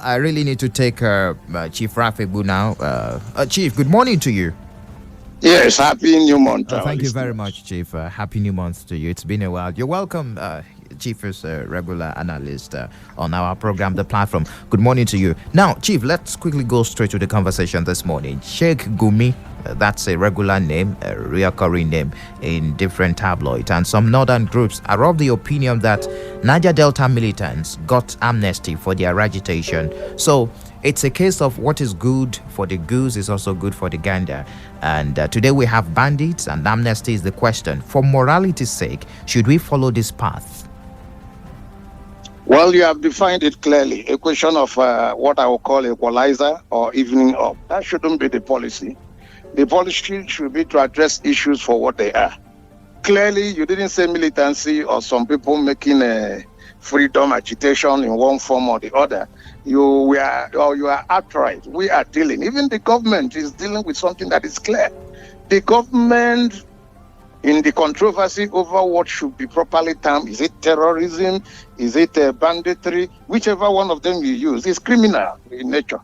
I really need to take Chief Egbu now. Chief, good morning to you. Yes, happy new month. Thank you very much, Chief. Happy new month to you. It's been a while. You're welcome, Chief, as a regular analyst on our program, The Platform. Good morning to you. Now, Chief, let's quickly go straight to the conversation this morning. Sheikh Gumi, that's a regular name, a recurring name in different tabloids, and some northern groups are of the opinion that Niger Delta militants got amnesty for their agitation. So it's a case of what is good for the goose is also good for the gander. And today we have bandits, and amnesty is the question. For morality's sake, should we follow this path? Well, you have defined it clearly. A question of what I will call equalizer or evening up. That shouldn't be the policy. The policy should be to address issues for what they are. Clearly, you didn't say militancy or some people making a freedom agitation in one form or the other. You are outright. We are dealing. Even the government is dealing with something that is clear. The government, in the controversy over what should be properly termed, is it terrorism, is it banditry, whichever one of them you use, is criminal in nature.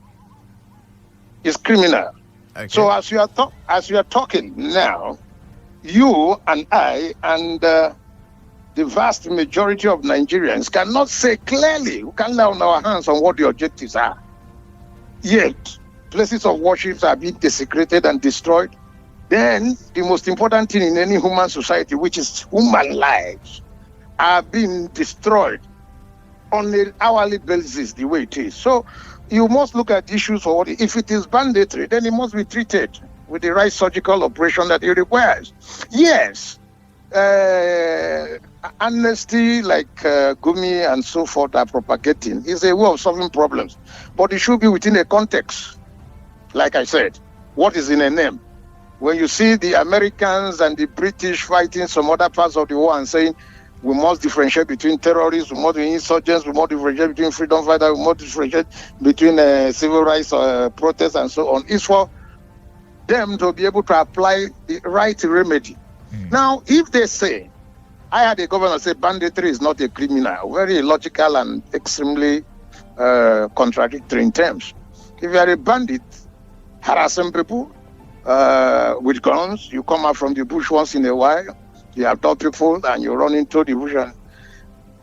It's criminal. Okay. So as you are talking now, you and I and the vast majority of Nigerians cannot say clearly, we can lay on our hands on what the objectives are. Yet, places of worship are being desecrated and destroyed. Then, the most important thing in any human society, which is human lives, are being destroyed on an hourly basis the way it is. So, you must look at issues for what, if it is banditry, then it must be treated with the right surgical operation that it requires. Yes, amnesty like Gumi and so forth are propagating is a way of solving problems, but it should be within a context. Like I said, what is in a name? When you see the Americans and the British fighting some other parts of the world and saying we must differentiate between terrorists, we must be insurgents, we must differentiate between freedom fighters, we must differentiate between civil rights protests and so on, it's for them to be able to apply the right remedy. Now, if they say, I had a governor say banditry is not a criminal, very illogical and extremely contradictory in terms. If you are a bandit harassing people with guns, you come out from the bush once in a while, you abduct people and you run into the bush, and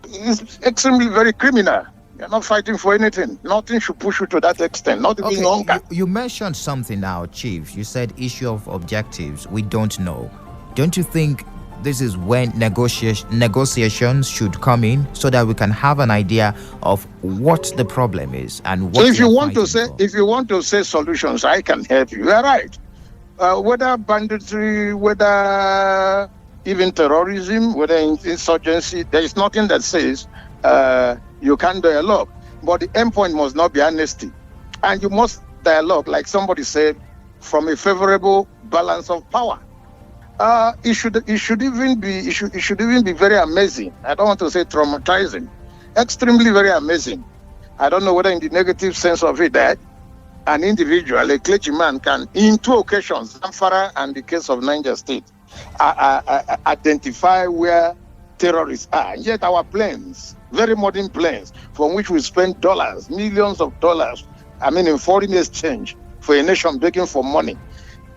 it's extremely very criminal. You're not fighting for anything. Nothing should push you to that extent, not even longer. You mentioned something now, Chief. You said issue of objectives. We don't know. Don't you think this is when negotiations should come in so that we can have an idea of what the problem is and what? So if you want to say solutions, I can help you. You're right. Whether banditry, whether even terrorism, whether insurgency, there is nothing that says you can't dialogue. But the endpoint must not be amnesty, and you must dialogue, like somebody said, from a favorable balance of power. It should even be very amazing. I don't want to say traumatizing, extremely very amazing. I don't know whether in the negative sense of it that an individual, a clergyman, can, in two occasions, Zamfara and the case of Niger State, identify where terrorists are. And yet our planes, very modern planes, from which we spend dollars, millions of dollars, in foreign exchange for a nation begging for money.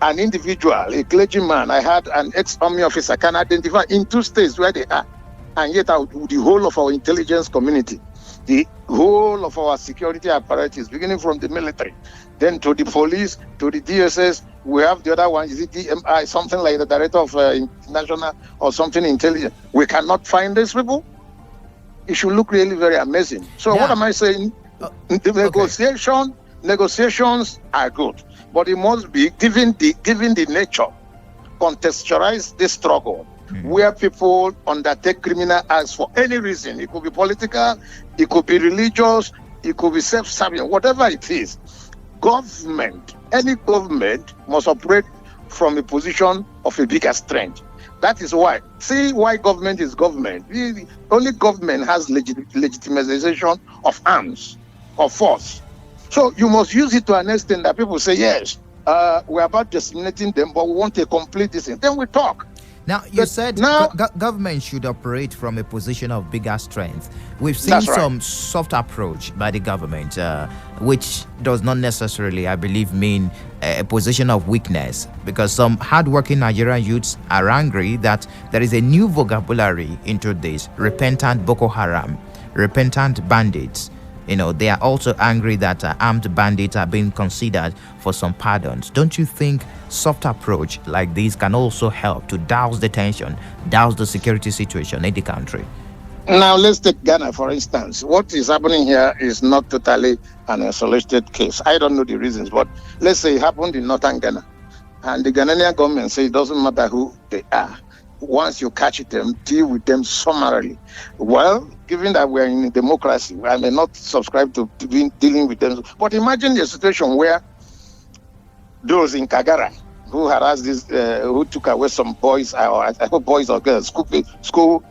An individual, a clergyman, I had an ex-army officer, can identify in two states where they are. And yet the whole of our intelligence community, the whole of our security apparatus, beginning from the military, then to the police, to the DSS, we have the other one, is it DMI, something like the director of national or something intelligence. We cannot find these people. It should look really very amazing. So What am I saying? Negotiations are good, but it must be given the nature, contextualize the struggle, where people undertake criminal acts for any reason. It could be political, it could be religious, it could be self-serving, whatever it is. Any government must operate from a position of a bigger strength. That is why. See why government is government. Only government has legitimization of arms, of force. So you must use it to an extent that people say, yes, we're about disseminating them, but we want to complete this thing. Then we talk. Now, you But said now, government should operate from a position of bigger strength. We've seen that's right. some soft approach by the government, which does not necessarily, I believe, mean a position of weakness, because some hardworking Nigerian youths are angry that there is a new vocabulary into this: repentant Boko Haram, repentant bandits. They are also angry that armed bandits are being considered for some pardons. Don't you think soft approach like this can also help to douse the tension, douse the security situation in the country? Now, let's take Ghana, for instance. What is happening here is not totally an isolated case. I don't know the reasons, but let's say it happened in northern Ghana. And the Ghanaian government says it doesn't matter who they are. Once you catch them, deal with them summarily. Well, given that we're in a democracy, I may not subscribe to dealing with them. But imagine a situation where those in Kagara who harassed this, who took away some boys, or I hope boys or girls, school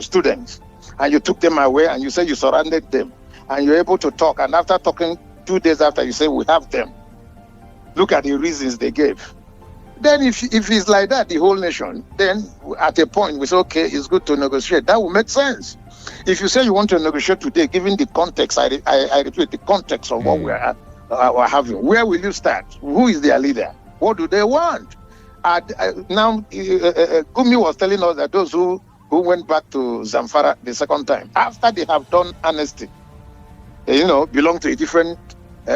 students, and you took them away and you say you surrounded them and you're able to talk. And after talking 2 days after, you say, we have them. Look at the reasons they gave. Then if it's like that, the whole nation, then at a point we say, okay, it's good to negotiate. That will make sense. If you say you want to negotiate today, given the context, I repeat, the context of what we're having, where will you start? Who is their leader? What do they want? Now, Gumi was telling us that those who went back to Zamfara the second time, after they have done amnesty, belong to a different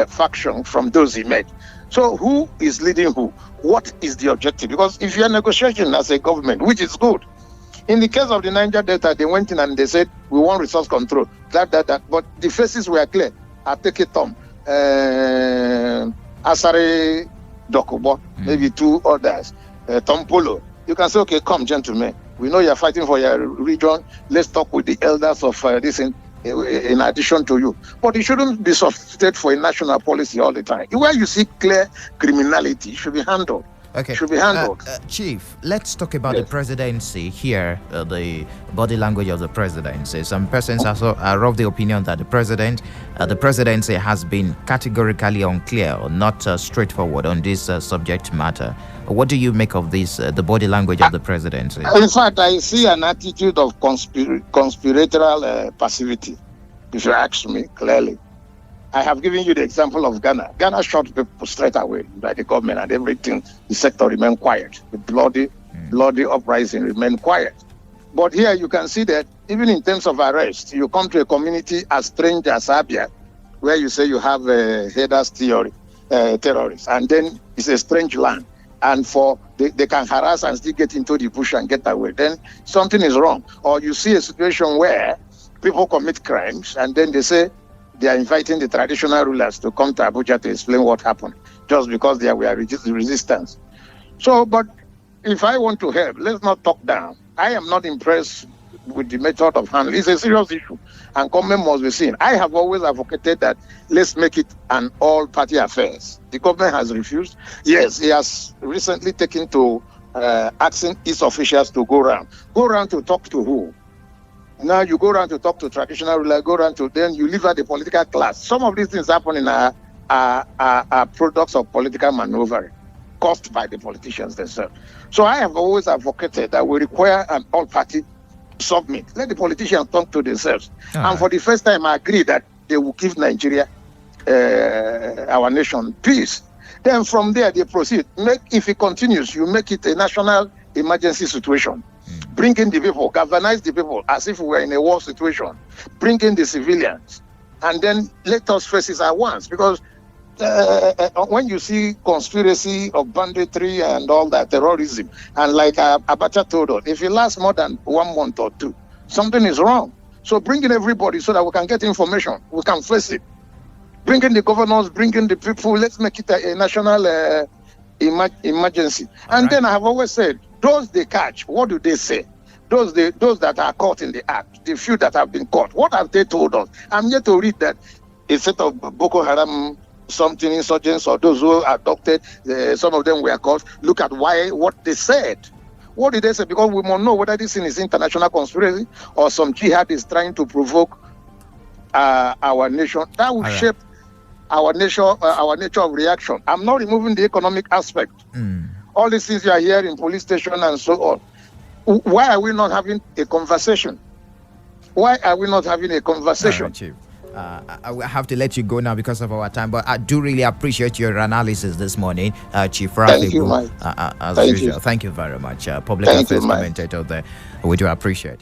faction from those he met. So who is leading who? What is the objective? Because if you are negotiating as a government, which is good, in the case of the Niger Delta, they went in and they said, we want resource control, that. But the faces were clear. Ateke Tom, Asare Dokubo, maybe two others, Tom Polo. You can say, okay, come, gentlemen. We know you're fighting for your region. Let's talk with the elders of this in addition to you. But it shouldn't be substituted for a national policy all the time. Where you see clear criminality, it should be handled. Okay. Should be handled. Chief, let's talk about the presidency here, the body language of the presidency. Some persons are of the opinion that the presidency has been categorically unclear or not straightforward on this subject matter. What do you make of this, the body language of the presidency? In fact, I see an attitude of conspiratorial passivity, if you ask me clearly. I have given you the example of Ghana. Ghana shot people straight away by the government, and everything, the sector remained quiet. The bloody uprising remained quiet. But here you can see that even in terms of arrest, you come to a community as strange as Abia, where you say you have a headers terrorists, and then it's a strange land. And they can harass and still get into the bush and get away. Then something is wrong. Or you see a situation where people commit crimes, and then they say they are inviting the traditional rulers to come to Abuja to explain what happened, just because there were resistance. So, but if I want to help, let's not talk down. I am not impressed with the method of handling. It's a serious issue, and government must be seen. I have always advocated that let's make it an all-party affair. The government has refused. Yes, he has recently taken to asking its officials to go around to talk to who? Now you go around to talk to traditional rulers, go around to, then you leave out the political class. Some of these things happening are products of political maneuvering caused by the politicians themselves. So I have always advocated that we require an all-party submit. Let the politicians talk to themselves. And for the first time, I agree that they will give Nigeria, our nation, peace. Then from there, they proceed. If it continues, you make it a national emergency situation. Bring in the people, galvanize the people as if we were in a war situation. Bring in the civilians. And then let us face it at once. Because when you see conspiracy of banditry and all that, terrorism, and like Abacha told us, if it lasts more than 1 month or two, something is wrong. So bring in everybody so that we can get information. We can face it. Bring in the governors, bring in the people. Let's make it a national emergency. And then I have always said, those they catch, what do they say? Those that are caught in the act, the few that have been caught, what have they told us? I'm yet to read that a set of Boko Haram something insurgents or those who are adopted, some of them were caught. Look at what they said. What did they say? Because we must know whether this thing is international conspiracy or some jihad is trying to provoke our nation. That will shape our nature of reaction. I'm not removing the economic aspect. All these things you are hearing, police station and so on. Why are we not having a conversation? Why are we not having a conversation? All right, Chief. I will have to let you go now because of our time, but I do really appreciate your analysis this morning, Chief Ralph Thank you, Egbu, Mike. as Thank usual. you. Thank you very much, public Thank you, affairs Mike. commentator there. We do appreciate.